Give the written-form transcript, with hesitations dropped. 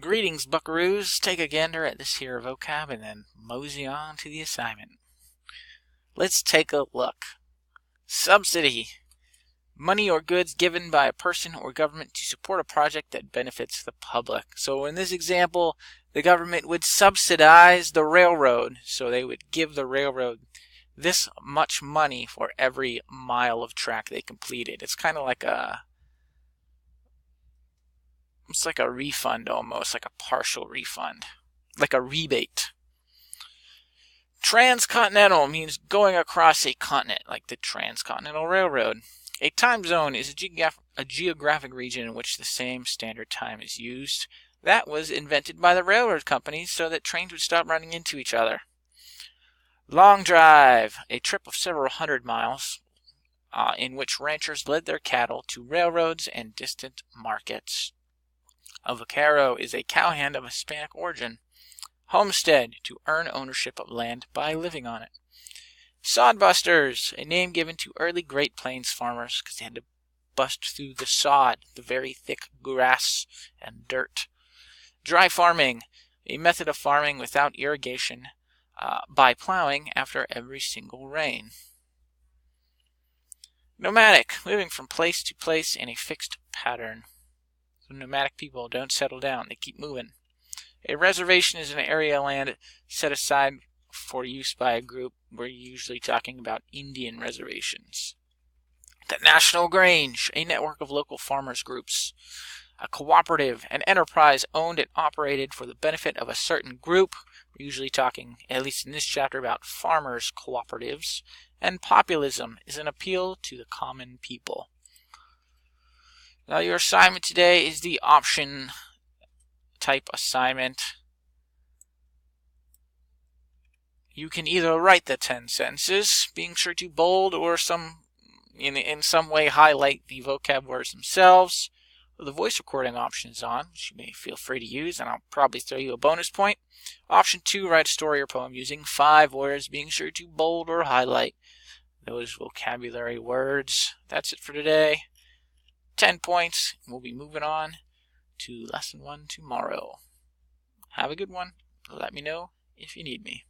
Greetings, buckaroos. Take a gander at this here vocab and then mosey on to the assignment. Let's take a look. Subsidy. Money or goods given by a person or government to support a project that benefits the public. So in this example, the government would subsidize the railroad. So they would give the railroad this much money for every mile of track they completed. It's kind of like it's like a refund almost, like a partial refund, like a rebate. Transcontinental means going across a continent, like the Transcontinental Railroad. A time zone is a geographic region in which the same standard time is used. That was invented by the railroad companies so that trains would stop running into each other. Long drive, a trip of several hundred miles in which ranchers led their cattle to railroads and distant markets. A vaquero is a cowhand of Hispanic origin. Homestead, to earn ownership of land by living on it. Sodbusters, a name given to early Great Plains farmers because they had to bust through the sod, the very thick grass and dirt. Dry farming, a method of farming without irrigation by plowing after every single rain. Nomadic, living from place to place in a fixed pattern. So nomadic people don't settle down, they keep moving. A reservation is an area of land set aside for use by a group. We're usually talking about Indian reservations. The National Grange, a network of local farmers groups. A cooperative, an enterprise owned and operated for the benefit of a certain group. We're usually talking, at least in this chapter, about farmers' cooperatives. And populism is an appeal to the common people. Now your assignment today is the option type assignment. You can either write the 10 sentences, being sure to bold or in some way highlight the vocab words themselves. The voice recording option is on, which you may feel free to use, and I'll probably throw you a bonus point. Option 2, write a story or poem using 5 words, being sure to bold or highlight those vocabulary words. That's it for today. 10 points. We'll be moving on to lesson 1 tomorrow. Have a good one. Let me know if you need me.